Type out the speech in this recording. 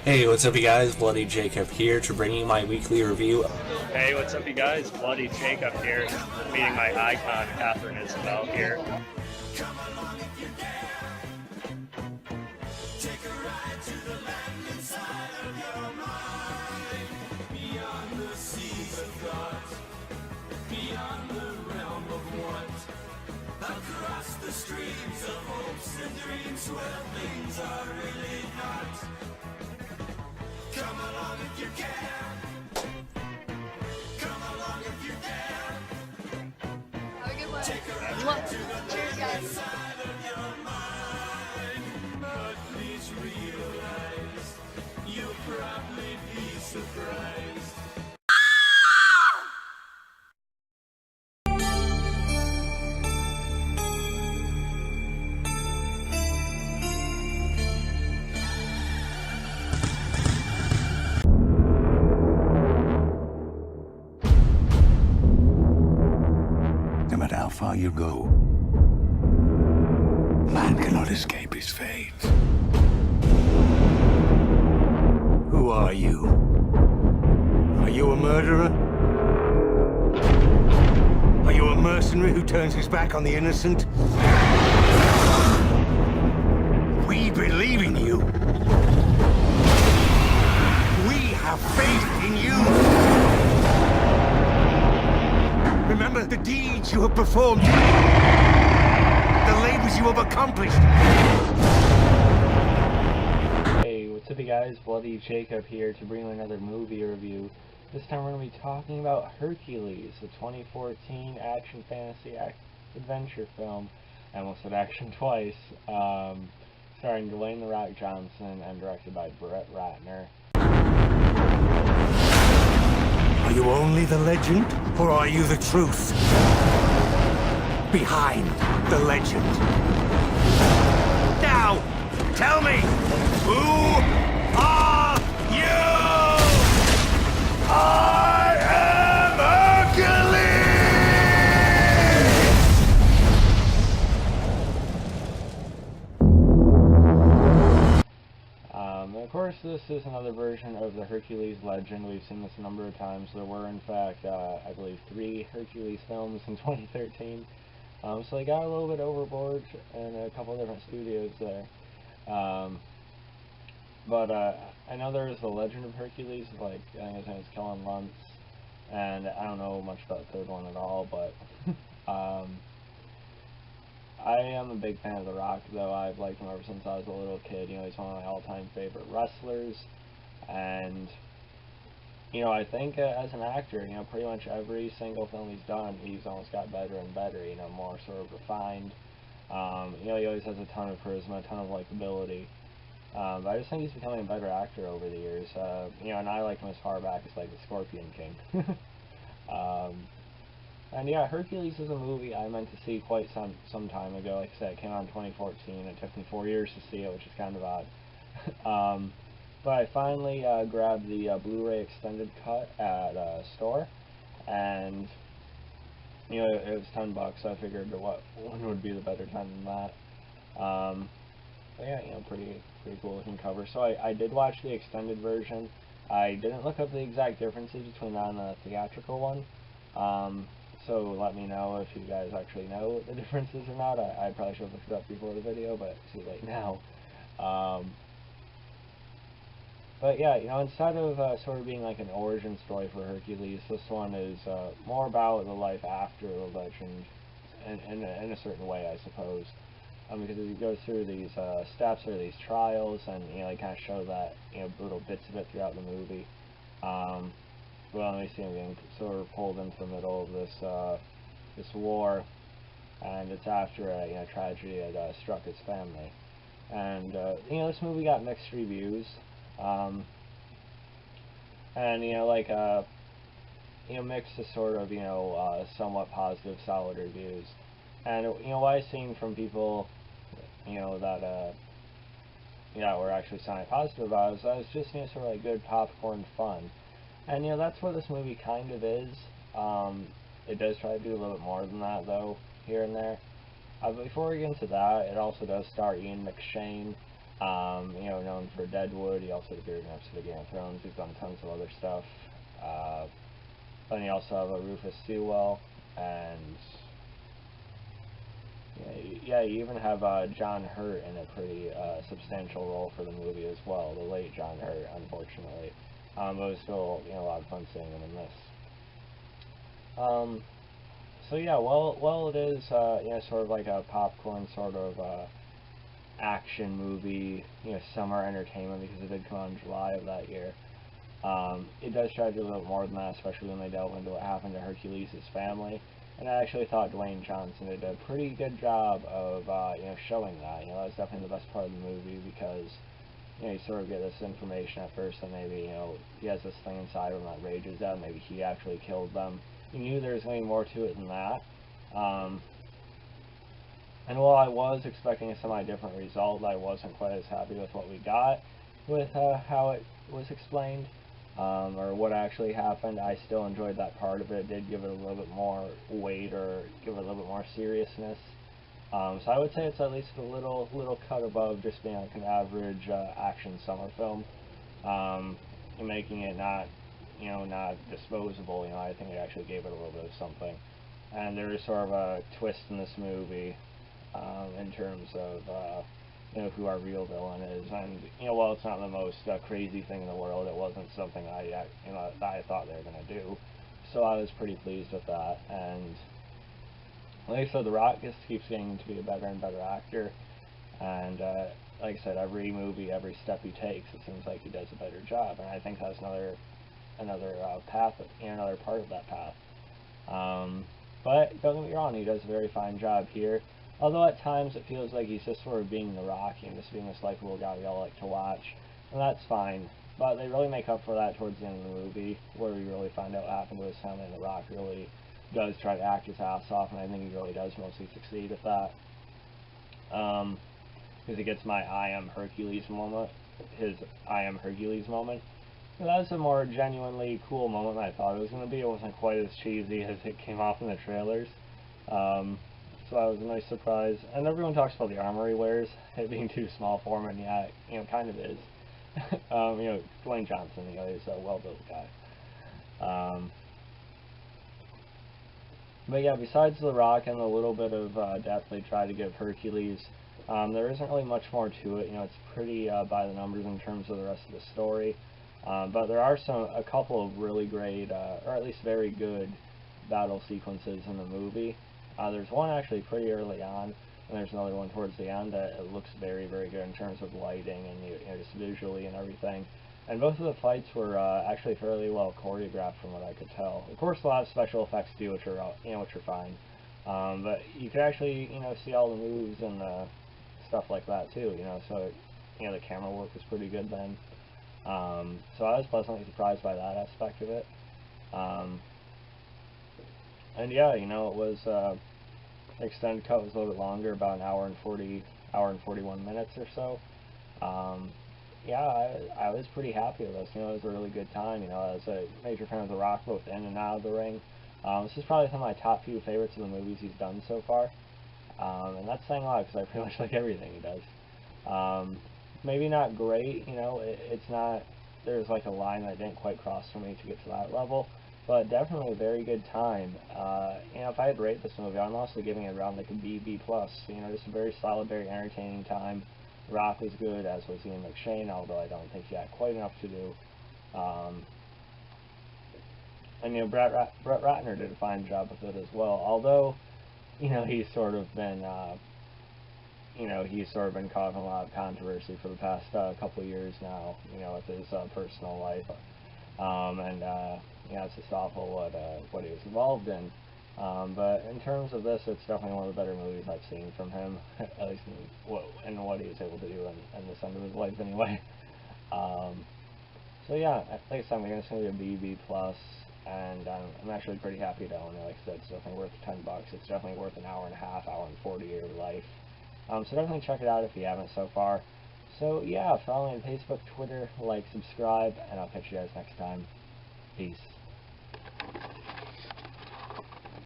Hey, what's up you guys? Bloody Jacob here to bring you my weekly review. Hey, what's up, you guys? Bloody Jacob here, meeting my icon, Catherine Isabel here. Across the streams of hopes and dreams where things are really not. Come along if you can. Come along if you dare. Have a good one. Cheers, guys. Side of your mind, but please realize you'll probably be surprised. No matter how far you go, man cannot escape his fate. Who are you? Are you a murderer? Are you a mercenary who turns his back on the innocent? We believe in you. We have faith in you. Remember the deeds you have performed, the labors you have accomplished. Hey, what's up, you guys? Bloody Jacob here to bring you another movie review. This time we're going to be talking about Hercules, the 2014 action fantasy adventure film. I almost said action twice. Starring Dwayne "The Rock" Johnson and directed by Brett Ratner. Are you only the legend, or are you the truth? Behind the legend. Now, tell me, who are you? I am Hercules! Of course, this is another version of the Hercules legend. We've seen this a number of times. There were, in fact, I believe 3 Hercules films in 2013. So they got a little bit overboard in a couple of different studios there. But I know there is the Legend of Hercules, like, I think his name is Kellen Lutz, and I don't know much about the third one at all, but I am a big fan of The Rock, though. I've liked him ever since I was a little kid. You know, he's one of my all-time favorite wrestlers, and, you know, I think as an actor, you know, pretty much every single film he's done, he's almost got better and better, you know, more sort of refined. You know, he always has a ton of charisma, a ton of likability. But I just think he's becoming a better actor over the years. You know, and I like him as far back as, like, the Scorpion King. And yeah, Hercules is a movie I meant to see quite some time ago. Like I said, it came out in 2014. It took me 4 years to see it, which is kind of odd. But I finally grabbed the Blu-ray extended cut at a store, and you know, it was $10, so I figured what one would be the better time than that. But yeah, you know, pretty cool looking cover. So I did watch the extended version. I didn't look up the exact differences between that and the theatrical one. So let me know if you guys actually know the differences or not. I probably should have looked it up before the video, but it's too late now. But yeah, you know, instead of sort of being like an origin story for Hercules, this one is more about the life after the legend, in a certain way, I suppose. Because he goes through these steps or these trials, and you know, they kind of show that, you know, little bits of it throughout the movie. Well, we see him getting sort of pulled into the middle of this war, and it's after a, you know, tragedy had struck his family. And you know, this movie got mixed reviews, and you know, like you know, mixed to sort of, you know, somewhat positive, solid reviews. And you know, what I've seen from people, you know, that yeah, were actually sounding positive about it, was just, you know, sort of like good popcorn fun. And, you know, that's what this movie kind of is. It does try to do a little bit more than that, though, here and there. But before we get into that, it also does star Ian McShane, You know, known for Deadwood. He also appeared in an episode of Game of Thrones. He's done tons of other stuff. Then you also have a Rufus Sewell, and yeah, you even have John Hurt in a pretty substantial role for the movie as well. The late John Hurt, unfortunately. But it was still, you know, a lot of fun seeing him in this. So yeah, well, it is, you know, sort of like a popcorn sort of action movie, you know, summer entertainment, because it did come out in July of that year. It does try to do a little more than that, especially when they delve into what happened to Hercules' family. And I actually thought Dwayne Johnson did a pretty good job of, you know, showing that. You know, that was definitely the best part of the movie, because, you know, you sort of get this information at first that maybe, you know, he has this thing inside him that rages out, maybe he actually killed them. You knew there was going to be more to it than that. And while I was expecting a semi-different result, I wasn't quite as happy with what we got, with how it was explained, or what actually happened. I still enjoyed that part of it. It did give it a little bit more weight, or give it a little bit more seriousness. So I would say it's at least a little cut above just being like an average action summer film, making it not, you know, not disposable. You know, I think it actually gave it a little bit of something. And there is sort of a twist in this movie, in terms of, you know, who our real villain is. And, you know, while it's not the most crazy thing in the world, it wasn't something you know, that I thought they were going to do. So I was pretty pleased with that. And like I said, The Rock just keeps getting to be a better and better actor. And like I said, every movie, every step he takes, it seems like he does a better job. And I think that's another path, you know, another part of that path. But don't get me wrong, he does a very fine job here. Although at times it feels like he's just sort of being The Rock, you know, just being this likable guy we all like to watch. And that's fine. But they really make up for that towards the end of the movie, where we really find out what happened to his family, and The Rock really does try to act his ass off, and I think he really does mostly succeed at that. Because he gets my I am Hercules moment, his I am Hercules moment. And that was a more genuinely cool moment than I thought it was going to be. It wasn't quite as cheesy as it came off in the trailers. So that was a nice surprise. And everyone talks about the armor he wears, it being too small for him, and yeah, it, you know, kind of is. You know, Dwayne Johnson, you know, he's a well-built guy. But yeah, besides The Rock and the little bit of depth they try to give Hercules, there isn't really much more to it. You know, it's pretty by the numbers in terms of the rest of the story. But there are a couple of really great, or at least very good, battle sequences in the movie. There's one actually pretty early on, and there's another one towards the end that it looks very, very good in terms of lighting and, you know, just visually and everything. And both of the fights were actually fairly well choreographed from what I could tell. Of course, a lot of special effects too, which are, you know, which are fine. But you could actually, you know, see all the moves and stuff like that too. You know, so you know, the camera work was pretty good then. So I was pleasantly surprised by that aspect of it. And yeah, you know, it was the extended cut was a little bit longer, about an hour and 41 minutes or so. Yeah, I was pretty happy with this. You know, it was a really good time. You know, I was a major fan of The Rock both in and out of the ring. This is probably some of my top few favorites of the movies he's done so far. And that's saying a lot, because I pretty much like everything he does. Maybe not great, you know, it's not, there's like a line that didn't quite cross for me to get to that level, but definitely a very good time. You know, if I had to rate this movie, I'm also giving it around like a B+. You know, just a very solid, very entertaining time. Rock was good, as was Ian McShane, although I don't think he had quite enough to do. And, you know, Brett Ratner did a fine job with it as well, although, you know, he's sort of been, causing a lot of controversy for the past couple of years now, you know, with his personal life. You know, it's just awful what he was involved in. But in terms of this, it's definitely one of the better movies I've seen from him, at least in what he was able to do in this end of his life anyway. So yeah, like I said, I'm going to be a B+, and I'm actually pretty happy to own it. Like I said, it's definitely worth $10. It's definitely worth an hour and a half, hour and 40 of your life. So definitely check it out if you haven't so far. So yeah, follow me on Facebook, Twitter, like, subscribe, and I'll catch you guys next time. Peace.